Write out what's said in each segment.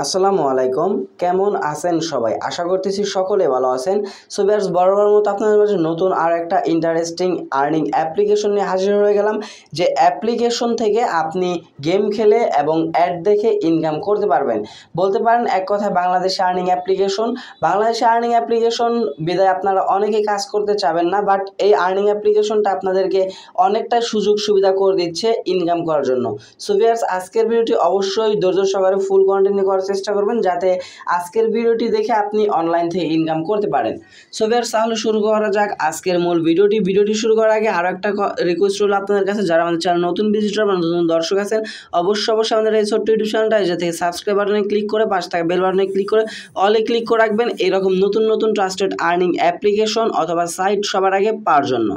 আসসালামু আলাইকুম, কেমন আছেন সবাই? আশা করতেছি সকলে ভালো আছেন। সো ভিউয়ার্স, বরাবর মতো আপনাদের মাঝে নতুন আর একটা ইন্টারেস্টিং আর্নিং অ্যাপ্লিকেশন নিয়ে হাজির হয়ে গেলাম। যে অ্যাপ্লিকেশন থেকে আপনি গেম খেলে এবং অ্যাড দেখে ইনকাম করতে পারবেন। বলতে পারেন এক কথায় বাংলাদেশে আর্নিং অ্যাপ্লিকেশন। বাংলাদেশে আর্নিং অ্যাপ্লিকেশন বিধায় আপনারা অনেকেই কাজ করতে চাবেন না, বাট এই আর্নিং অ্যাপ্লিকেশনটা আপনাদেরকে অনেকটা সুযোগ সুবিধা করে দিচ্ছে ইনকাম করার জন্য। সো ভিউয়ার্স, আজকের ভিডিওটি অবশ্যই ধৈর্য সহকারে ফুল কন্টিনিউ করার চেষ্টা করবেন, যাতে আজকের ভিডিওটি দেখে আপনি অনলাইন থেকে ইনকাম করতে পারেন। সো ভিউয়ার্স, তাহলে শুরু করা যাক আজকের মূল ভিডিওটি শুরু করার আগে আরও একটা রিকোয়েস্ট রইল আপনাদের কাছে, যারা আমাদের চ্যানেল নতুন ভিজিটর বা নতুন দর্শক আছেন, অবশ্যই আমাদের এই ছোট্ট ইউটিউব চ্যানেলটা যে থেকে সাবস্ক্রাইব বাটনে ক্লিক করে পাশে থাকা বেল বাটনে ক্লিক করে অলে ক্লিক করে রাখবেন, এরকম নতুন ট্রাস্টেড আর্নিং অ্যাপ্লিকেশন অথবা সাইট সবার আগে পাওয়ার জন্য।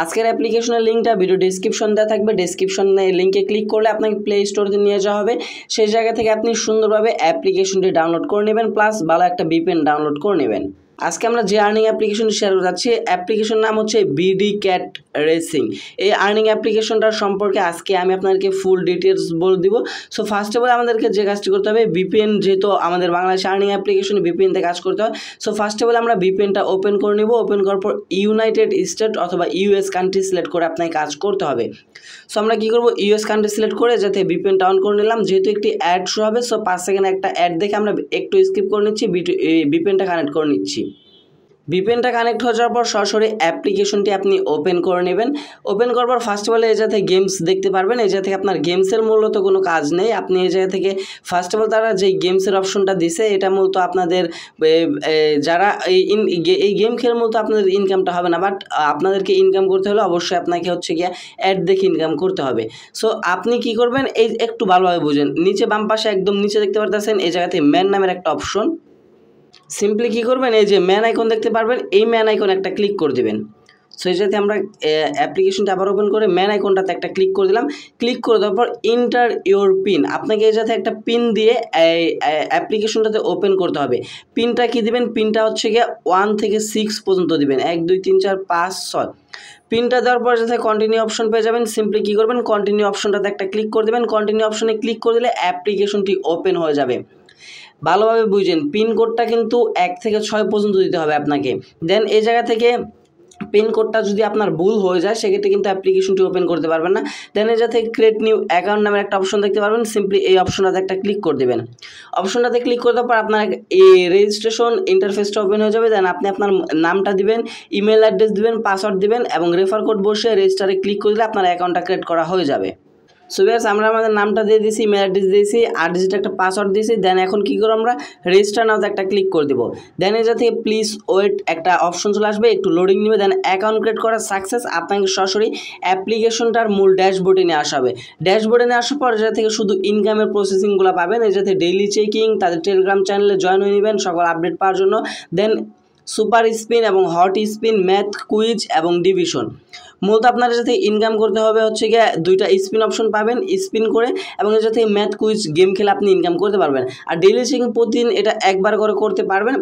আজকের অ্যাপ্লিকেশনের লিঙ্কটা ভিডিও ডেসক্রিপশন দেওয়া থাকবে। ডেসক্রিপশনে লিঙ্কে ক্লিক করলে আপনাকে প্লে স্টোরতে নিয়ে যাওয়া হবে। সেই জায়গা থেকে আপনি সুন্দরভাবে অ্যাপ্লিকেশনটি ডাউনলোড করে নেবেন, প্লাস ভালো একটা ভিপিএন ডাউনলোড করে নেবেন। আজকে আমরা যে আর্নিং অ্যাপ্লিকেশন শেয়ার করে যাচ্ছি, অ্যাপ্লিকেশন নাম হচ্ছে বিডি ক্যাট রেসিং। এই আর্নিং অ্যাপ্লিকেশনটার সম্পর্কে আজকে আমি আপনাদেরকে ফুল ডিটেলস বলে দিব। সো ফার্স্ট অফ অল আমাদেরকে যে কাজটি করতে হবে, ভিপিএন, যেহেতু আমাদের বাংলাদেশ আর্নিং অ্যাপ্লিকেশনে ভিপিএনতে কাজ করতে হয়। সো ফার্স্ট অফ অল আমরা ভিপিএনটা ওপেন করে নেব। ওপেন করার পর ইউনাইটেড স্টেট অথবা ইউএস কান্ট্রি সিলেক্ট করে আপনাকে কাজ করতে হবে। সো আমরা কী করবো, ইউএস কান্ট্রি সিলেক্ট করে যাতে ভিপিএনটা অন করে নিলাম। যেহেতু একটি অ্যাড শো হবে, সো 5 সেকেন্ড একটা অ্যাড দেখে আমরা একটু স্কিপ করে নিচ্ছি, ভিপিএনটা কানেক্ট করে নিচ্ছি। ভিপিএনটা কানেক্ট হয়ে যাওয়ার পর সরাসরি অ্যাপ্লিকেশনটি আপনি ওপেন করে নেবেন। ওপেন করার পর ফার্স্ট অফ অল এই জায়গা থেকে গেমস দেখতে পারবেন। এই জায়গা থেকে আপনার গেমসের মূলত কোনো কাজ নেই। আপনি এই জায়গা থেকে ফার্স্ট অফ অল তারা যে গেমসের অপশনটা দিছে, এটা মূলত আপনাদের যারা এই গেম খেলে মূলত আপনাদের ইনকামটা হবে না, বাট আপনাদেরকে ইনকাম করতে হলে অবশ্যই আপনাকে হচ্ছে গিয়ে অ্যাড দেখে ইনকাম করতে হবে। সো আপনি কি করবেন, এই একটু ভালোভাবে বুঝেন। নিচে বাম পাশে একদম নিচে দেখতে পারতেছেন এই জায়গাতে ম্যান নামের একটা অপশন। সিম্পলি কী করবেন, এই যে ম্যান আইকন দেখতে পারবেন, এই ম্যান আইকন একটা ক্লিক করে দেবেন। সো এই যাতে আমরা অ্যাপ্লিকেশনটা আবার ওপেন করে ম্যান আইকনটাতে একটা ক্লিক করে দিলাম। ক্লিক করে দেওয়ার পর ইন্টার ইওর পিন, আপনাকে এই যাতে একটা পিন দিয়ে এই অ্যাপ্লিকেশনটাতে ওপেন করতে হবে। পিনটা কী দিবেন, পিনটা হচ্ছে গিয়ে 1 থেকে 6 পর্যন্ত দিবেন, 1 2 3 4 5 6। পিনটা দেওয়ার পর যাতে কন্টিনিউ অপশন পেয়ে যাবেন। সিম্পলি কী করবেন, কন্টিনিউ অপশনটাতে একটা ক্লিক করে দেবেন। কন্টিনিউ অপশনে ক্লিক করে দিলে অ্যাপ্লিকেশনটি ওপেন হয়ে যাবে। ভালোভাবে বুঝেন, পিনকোডটা কিন্তু 1 থেকে 6 পর্যন্ত দিতে হবে আপনাকে। দেন এই জায়গা থেকে পিনকোডটা যদি আপনার ভুল হয়ে যায়, সেক্ষেত্রে কিন্তু অ্যাপ্লিকেশনটি ওপেন করতে পারবেন না। দেন এই জায়গা থেকে ক্রিয়েট নিউ অ্যাকাউন্ট নামের একটা অপশন দেখতে পারবেন। সিম্পলি এই অপশনটাতে একটা ক্লিক করে দেবেন। অপশনটাতে ক্লিক করে দেওয়ার পর আপনার এই রেজিস্ট্রেশন ইন্টারফেসটা ওপেন হয়ে যাবে। দেন আপনি আপনার নামটা দিবেন, ইমেল অ্যাড্রেস দিবেন, পাসওয়ার্ড দিবেন এবং রেফার কোড বসে রেজিস্টারে ক্লিক করে দিলে আপনার অ্যাকাউন্টটা ক্রিয়েট করা হয়ে যাবে। সো ভিউয়ার্স, আমরা আমাদের নামটা দিয়ে দিয়েছি, ইমেল অ্যাড্রেস দিয়েছি, 8 ডিজিট একটা পাসওয়ার্ড দিয়েছি। দেন এখন কী করবো, আমরা রেজিস্টার নাওতে একটা ক্লিক করে দেবো। দেন এই জাতীয় প্লিজ ওয়েট একটা অপশন চলে আসবে, একটু লোডিং নেবে। দেন অ্যাকাউন্ট ক্রিয়েট করা সাকসেস। আপনাকে সরাসরি অ্যাপ্লিকেশনটার মূল ড্যাশবোর্ডে নিয়ে আসা হবে। ড্যাশবোর্ডে নিয়ে আসার পর যা থেকে শুধু ইনকামের প্রসেসিংগুলো পাবেন। এই যাতে ডেইলি চেকিং, তাদের টেলিগ্রাম চ্যানেলে জয়েন হয়ে নেবেন সকল আপডেট পাওয়ার জন্য। দেন সুপার স্পিন এবং হট স্পিন, ম্যাথ, কুইজ এবং ডিভিশন। মূলত আপনার যাতে ইনকাম করতে হবে হচ্ছে গিয়ে 2টা স্পিন অপশন পাবেন, স্পিন করে, এবং এর সাথে ম্যাথ, কুইজ গেম খেলে আপনি ইনকাম করতে পারবেন। আর ডেইলি চেকিং প্রতিদিন এটা একবার করে করতে পারবেন।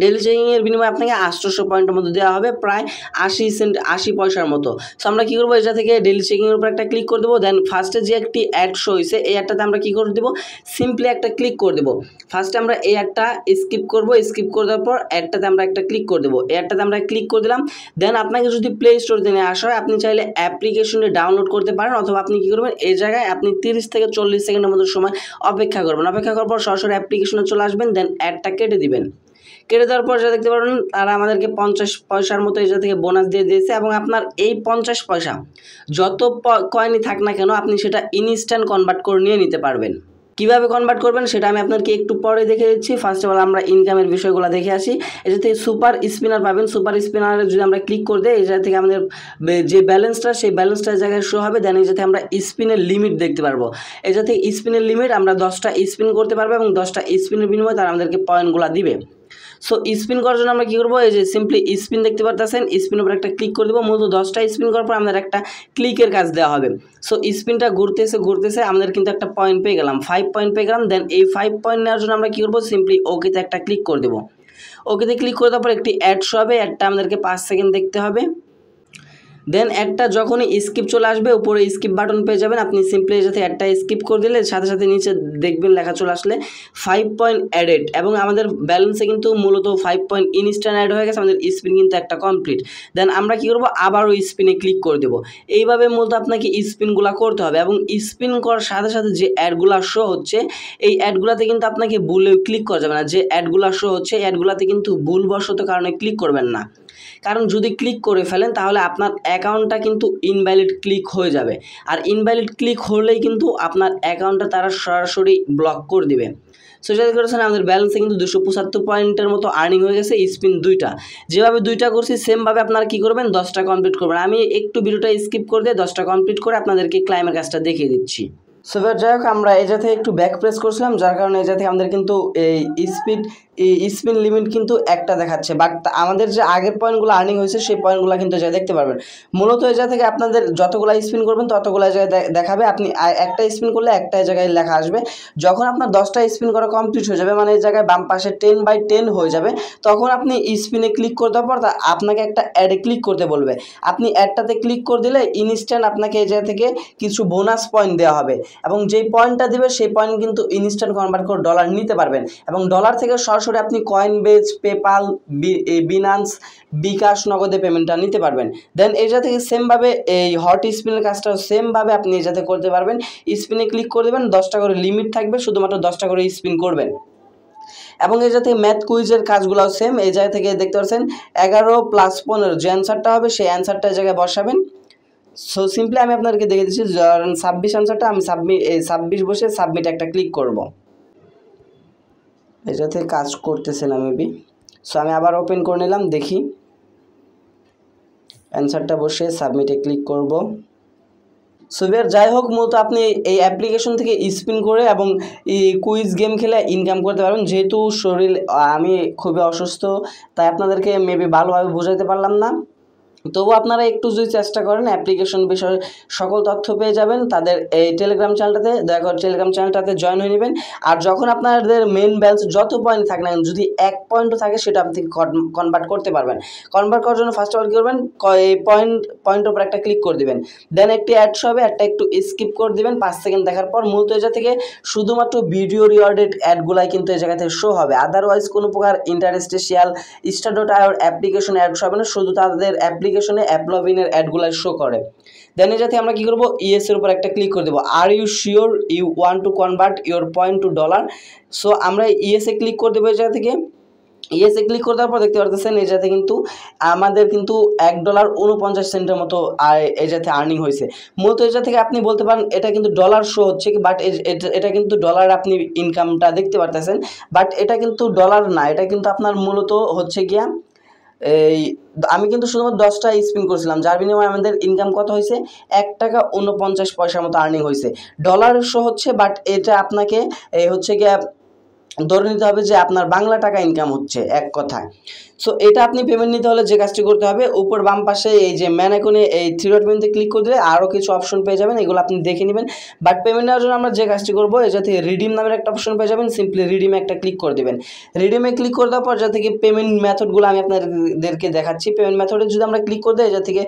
ডেইলি চেকিংয়ের বিনিময়ে আপনাকে 800 পয়েন্টের মতো দেওয়া হবে, প্রায় 80 পয়সার মতো। সো আমরা কী করবো, এটা থেকে ডেইলি চেকিংয়ের উপর একটা ক্লিক করে দেবো। দেন ফার্স্টে যে একটি অ্যাড শো হয়েছে, এই অ্যাডটাতে আমরা কী করে দেবো, সিম্পলি একটা ক্লিক করে দেবো। ফার্স্টে আমরা এই অ্যাডটা স্কিপ করবো। স্কিপ করে দেওয়ার পর অ্যাডটাতে আমরা একটা ক্লিক করে দেবো। এই অ্যাডটাতে আমরা ক্লিক করে দিলাম। দেন আপনাকে যদি প্লে স্টোর দিয়ে আসা হয়, আপনি চাইলে অ্যাপ্লিকেশনটি ডাউনলোড করতে পারেন, অথবা আপনি কী করবেন, এই জায়গায় আপনি 30 থেকে 40 সেকেন্ডের মতো সময় অপেক্ষা করবেন। অপেক্ষা করার পর সরাসরি অ্যাপ্লিকেশনে চলে আসবেন। দেন অ্যাডটা কেটে দিবেন। কেটে দেওয়ার পর যা দেখতে পারবেন, তারা আমাদেরকে 50 পয়সার মতো এই জায়গা থেকে বোনাস দিয়ে দিয়েছে, এবং আপনার এই 50 পয়সা যত কয়েনই থাক না কেন, আপনি সেটা ইনস্ট্যান্ট কনভার্ট করে নিয়ে নিতে পারবেন। কীভাবে কনভার্ট করবেন সেটা আমি আপনাদেরকে একটু পরে দেখে দিচ্ছি। ফার্স্ট অফ অল আমরা ইনকামের বিষয়গুলো দেখে আসি। এই যে থেকে সুপার স্পিনার পাবেন। সুপার স্পিনারে যদি আমরা ক্লিক করে দিই, এই জায়গা থেকে আমাদের যে ব্যালেন্সটা, সেই ব্যালেন্সটার জায়গায় শো হবে। দেন এই যাতে আমরা স্পিনের লিমিট দেখতে পারবো। এই যাতে স্পিনের লিমিট আমরা 10টা স্পিন করতে পারবো, এবং 10টা স্পিনের বিনিময়ে তারা আমাদেরকে পয়েন্টগুলো দিবে। সো স্পিন করার জন্য আমরা কী করবো, এই যে সিম্পলি স্পিন দেখতে পারতেছেন, স্পিনের উপর একটা ক্লিক করে দেবো। মূলত 10টা স্পিন করার পর আমাদের একটা ক্লিকের কাজ দেওয়া হবে। সো স্পিনটা ঘুরতেছে আমাদের কিন্তু একটা পয়েন্ট পেয়ে গেলাম, 5 পয়েন্ট পেয়ে গেলাম। দেন এই 5 পয়েন্ট নেওয়ার জন্য আমরা কী করবো, সিম্পলি ওকেতে একটা ক্লিক করে দেবো। ওকেতে ক্লিক করে দেওয়ার পর একটি অ্যাড শো হবে। অ্যাডটা আমাদেরকে 5 সেকেন্ড দেখতে হবে। দেন একটা যখনই স্কিপ চলে আসবে উপরে স্কিপ বাটন পেয়ে যাবেন, আপনি সিম্পলি যাতে একটা স্কিপ করে দিলে সাথে সাথে নিচে দেখবেন লেখা চলে আসলে 5 পয়েন্ট অ্যাডেড, এবং আমাদের ব্যালেন্সে কিন্তু মূলত 5 পয়েন্ট ইনস্ট্যান্ট অ্যাড হয়ে গেছে, আমাদের স্পিন কিন্তু একটা কমপ্লিট। দেন আমরা কী করবো, আবারও স্পিনে ক্লিক করে দেবো। এইভাবে মূলত আপনাকে স্পিনগুলো করতে হবে, এবং স্পিন করার সাথে সাথে যে অ্যাডগুলো শো হচ্ছে এই অ্যাডগুলোতে কিন্তু আপনাকে ভুলে ক্লিক করা যাবে না। যে অ্যাডগুলো শো হচ্ছে এই অ্যাডগুলোতে কিন্তু ভুলবশত কারণে ক্লিক করবেন না, কারণ যদি ক্লিক করে ফেলেন তাহলে আপনার অ্যাকাউন্টটা কিন্তু ইনভ্যালিড ক্লিক হয়ে যাবে, আর ইনভ্যালিড ক্লিক হলেই কিন্তু আপনার অ্যাকাউন্টটা তারা সরাসরি ব্লক করে দিবে। সো যেটা করেছেন আমাদের ব্যালেন্সে কিন্তু 275 পয়েন্টের মতো আর্নিং হয়ে গেছে স্পিন দুইটা। যেভাবে দুইটা করছি সেমভাবে আপনারা কী করবেন, 10টা কমপ্লিট করবেন। আমি একটু ভিডিওটা স্কিপ করে দিয়ে 10টা কমপ্লিট করে আপনাদেরকে ক্লাইমের কাজটা দেখিয়ে দিচ্ছি। সো যাই হোক, আমরা এই জায়গা থেকে একটু ব্যাক প্রেস করছিলাম, যার কারণে এই জায়গা থেকে আমাদের কিন্তু এই স্পিন লিমিট কিন্তু একটা দেখাচ্ছে, বাট আমাদের যে আগের পয়েন্টগুলো আর্নিং হয়েছে সেই পয়েন্টগুলো কিন্তু যা দেখতে পারবেন। মূলত এই জায়গা থেকে আপনাদের যতগুলো স্পিন করবেন ততগুলো জায়গায় দেখাবে, আপনি একটা স্পিন করলে একটা জায়গায় লেখা আসবে। যখন আপনার 10টা স্পিন করা কমপ্লিট হয়ে যাবে, মানে এই জায়গায় বাম পাশে 10/10 হয়ে যাবে, তখন আপনি স্পিনে ক্লিক করতে পর আপনাকে একটা অ্যাডে ক্লিক করতে বলবে। আপনি অ্যাডটাতে ক্লিক করে দিলে ইনস্ট্যান্ট আপনাকে এই জায়গা থেকে কিছু বোনাস পয়েন্ট দেওয়া হবে, এবং যেই পয়েন্টটা দিবে সেই পয়েন্ট কিন্তু ইনস্ট্যান্ট কনভার্ট করে ডলার নিতে পারবেন, এবং ডলার থেকে সরাসরি আপনি কয়েনবেজ, পেপাল, বিনান্স, বিকাশ নগদে পেমেন্টটা নিতে পারবেন। দেন এই জায়গা থেকে সেমভাবে এই হট স্পিনের কাজটাও সেমভাবে আপনি এই জায়গাতে করতে পারবেন। স্পিনে ক্লিক করে দেবেন, 10টা করে লিমিট থাকবে, শুধুমাত্র 10টা করে স্পিন করবেন। এবং এই জায়গা থেকে ম্যাথ কুইজের কাজগুলোও সেম, এই জায়গা থেকে দেখতে পাচ্ছেন 11 + 15 যে অ্যান্সারটা হবে সেই অ্যান্সারটা এই জায়গায় বসাবেন। সো সিম্পলি আমি আপনাদেরকে দেখে দিচ্ছি, ধরেন 26 অ্যান্সারটা আমি 26 বসে সাবমিট একটা ক্লিক করব। এটাতে কাজ করতেছে না মেবি। সো আমি আবার ওপেন করে নিলাম, দেখি অ্যান্সারটা বসে সাবমিটে ক্লিক করব। সো যাই হোক, মূলত আপনি এই অ্যাপ্লিকেশন থেকে স্পিন করে এবং কুইজ গেম খেলে ইনকাম করতে পারবেন। যেহেতু আমি খুবই অসুস্থ, তাই আপনাদেরকে মেবি ভালোভাবে বোঝাতে পারলাম না, তবু আপনারা একটু যদি চেষ্টা করেন অ্যাপ্লিকেশন বিষয়ে সকল তথ্য পেয়ে যাবেন তাদের এই টেলিগ্রাম চ্যানেলটাতে। দেখো টেলিগ্রাম চ্যানেলটাতে জয়েন হয়ে নেবেন, আর যখন আপনাদের মেন ব্যালেন্স যত পয়েন্ট থাকে না, যদি 1 পয়েন্টও থাকে সেটা আপনি কনভার্ট করতে পারবেন। কনভার্ট করার জন্য ফার্স্ট অফ অল কী করবেন, এই পয়েন্টের উপর একটা ক্লিক করে দেবেন, দেন একটি অ্যাডস হবে, একটা একটু স্কিপ করে দেবেন 5 সেকেন্ড দেখার পর। মূলত এই জায়গা থেকে শুধুমাত্র ভিডিও রিওয়ার্ডেড অ্যাডগুলাই কিন্তু এই জায়গা থেকে শো হবে, আদারওয়াইজ কোনো প্রকার ইন্টারেস্টেশিয়াল স্টার.আই অ্যাপ্লিকেশন অ্যাডস হবে না, শুধু তাদের অ্যাপ্লিকেশনে অ্যাপলভিনের অ্যাডগুলো শো করে। দেন এই যাতে আমরা কী করবো, ইয়েসের উপর একটা ক্লিক করে দেবো। Are you sure you want to convert your point to dollar? So আমরা ইয়েসে ক্লিক করে দেবো। এই জায়গা থেকে ইয়েসে ক্লিক করে দেওয়ার পর দেখতে পারতেছেন এই যাতে কিন্তু আমাদের কিন্তু $1.49 মতো এই যাতে আর্নিং হয়েছে। মূলত এই থেকে আপনি বলতে পারেন এটা কিন্তু ডলার শো হচ্ছে, বাট এটা কিন্তু ডলার আপনি ইনকামটা দেখতে পারতেছেন, বাট এটা কিন্তু ডলার না, এটা কিন্তু আপনার মূলত হচ্ছে গিয়া এই আমি কিন্তু শুধুমাত্র 10টা স্পিন করছিলাম, যার বিনিময়ে আমাদের ইনকাম কত হয়েছে, $1.49 মতো আর্নিং হয়েছে। ডলার শো হচ্ছে, বাট এটা আপনাকে হচ্ছে গিয়া ধরে নিতে হবে যে আপনার বাংলা টাকা ইনকাম হচ্ছে এক কথায়। সো এটা আপনি পেমেন্ট নিতে হলে যে কাজটি করতে হবে, উপর বাম পাশে এই যে ম্যান আইকনে এই 3 ডট মেনুতে ক্লিক করে দিলে আরও কিছু অপশন পেয়ে যাবেন, এগুলো আপনি দেখে নেবেন। বাট পেমেন্ট নেওয়ার জন্য আমরা যে কাজটি করবো, এটা থেকে রিডিম নামের একটা অপশন পেয়ে যাবেন, সিম্পলি রিডিমে একটা ক্লিক করে দেবেন। রিডিমে ক্লিক করে দেওয়ার পর যা থেকে পেমেন্ট মেথডগুলো আমি আপনাদেরকে দেখাচ্ছি। পেমেন্ট মেথডে যদি আমরা ক্লিক করে দিই, যা থেকে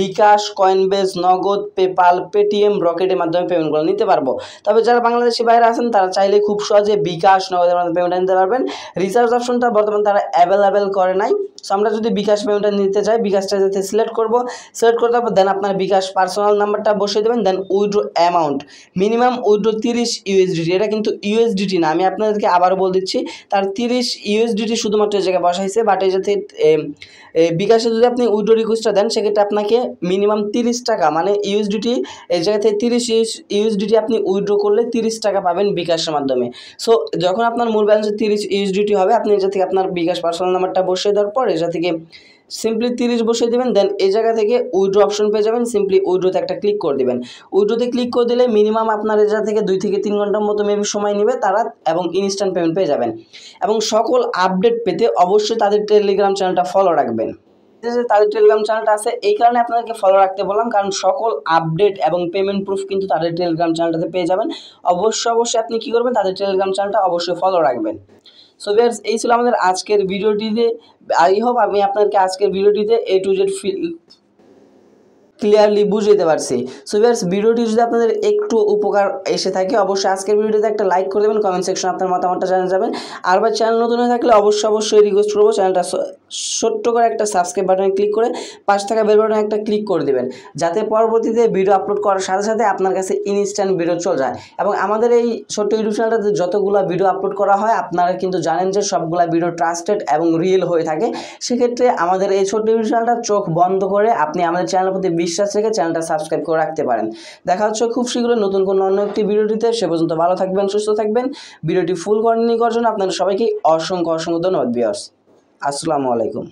বিকাশ, কয়েনবেজ, নগদ, পেপাল, পেটিএম, রকেটের মাধ্যমে পেমেন্টগুলো নিতে পারবো। তবে যারা বাংলাদেশি বাইরে আছেন তারা চাইলে খুব সহজে বিকাশ, নগদের মাধ্যমে পেমেন্ট নিতে পারবেন। রিচার্জ অপশনটা বর্তমানে তারা অ্যাভেলেবেল করে নাই। সো আমরা যদি বিকাশ পেমেন্টটা নিতে চাই, বিকাশটা যাতে সিলেক্ট করবো, সিলেক্ট করে দেওয়ার পর দেন আপনার বিকাশ পার্সোনাল নাম্বারটা বসিয়ে দেবেন। Then withdraw amount, minimum withdraw 30 USDT, এটা কিন্তু ইউএসডিটি না, আমি আপনাদেরকে আবারও বলে দিচ্ছি, তার 30 ইউএসডিটি শুধুমাত্র এই জায়গায় বসাইছে। বাট এই যাতে বিকাশে যদি আপনি উইথড্র রিকোয়েস্টটা দেন, সেক্ষেত্রে আপনাকে মিনিমাম 30 টাকা, মানে ইউএসডিটি এই জায়গা থেকে 30 ইউএসডিটি আপনি উইথড্র করলে 30 টাকা পাবেন বিকাশের মাধ্যমে। সো যখন আপনার মূল ব্যালেন্সে 30 ইউএসডিটি হবে, আপনি এটা থেকে আপনার বিকাশ পার্সোনাল নাম্বারটা বসিয়ে দেওয়ার পর এটা থেকে সিম্পলি 30 বসিয়ে দেবেন। দেন এই জায়গা থেকে উইথড্র অপশন পেয়ে যাবেন, সিম্পলি উইথড্রতে একটা ক্লিক করে দেবেন। উইথড্রতে ক্লিক করে দিলে মিনিমাম আপনার এই জায়গা থেকে 2 থেকে 3 ঘন্টার মতো মেবি সময় নেবে তারা, এবং ইনস্ট্যান্ট পেমেন্ট পেয়ে যাবেন। এবং সকল আপডেট পেতে অবশ্যই তাদের টেলিগ্রাম চ্যানেলটা ফলো রাখবেন। যে তাদের টেলিগ্রাম চ্যানেলটা আছে এই কারণে আপনাদেরকে ফলো রাখতে বললাম, কারণ সকল আপডেট এবং পেমেন্ট প্রুফ কিন্তু তাদের টেলিগ্রাম চ্যানেলটাতে পেয়ে যাবেন। অবশ্যই আপনি কী করবেন, তাদের টেলিগ্রাম চ্যানেলটা অবশ্যই ফলো রাখবেন। সো ভিউয়ার্স, এই ছিল আমাদের আজকের ভিডিওটিতে। আই হোপ আমি আপনাদেরকে আজকের ভিডিওটিতে A to Z ক্লিয়ারলি বুঝাইতে পারছি। সো ভিউয়ার্স, ভিডিওটি যদি আপনাদের একটু উপকার এসে থাকে অবশ্যই আজকের ভিডিওতে একটা লাইক করে দেবেন, কমেন্ট সেকশনে আপনার মতামতটা জানিয়ে যাবেন। আর বা চ্যানেল নতুন হয়ে থাকলে অবশ্যই রিকোয়েস্ট করবো চ্যানেলটা ছোট্ট করে একটা সাবস্ক্রাইব বাটনে ক্লিক করে পাশে থাকা বেল বাটনে একটা ক্লিক করে দেবেন, যাতে পরবর্তীতে ভিডিও আপলোড করার সাথে সাথে আপনার কাছে ইনস্ট্যান্ট ভিডিও চলে যায়। এবং আমাদের এই ছোট্ট ইউটিউব চ্যানেলটাতে যতগুলো ভিডিও আপলোড করা হয় আপনারা কিন্তু জানেন যে সবগুলা ভিডিও ট্রাস্টেড এবং রিয়েল হয়ে থাকে। সেক্ষেত্রে আমাদের এই ছোট্ট ইউটিউব চ্যানেলটা চোখ বন্ধ করে আপনি আমাদের চ্যানেলের প্রতি বিশ্বাস রেখে চ্যানেলটা সাবস্ক্রাইব করে রাখতে পারেন। দেখা হচ্ছে খুব শীঘ্রই নতুন কোনো অন্য একটি ভিডিওটিতে। সে পর্যন্ত ভালো থাকবেন, সুস্থ থাকবেন। ভিডিওটি ফুল কন্টিনিউ করার জন্য আপনাদের সবাইকে অসংখ্য ধন্যবাদ ভিউয়ার্স। আসসালামু আলাইকুম।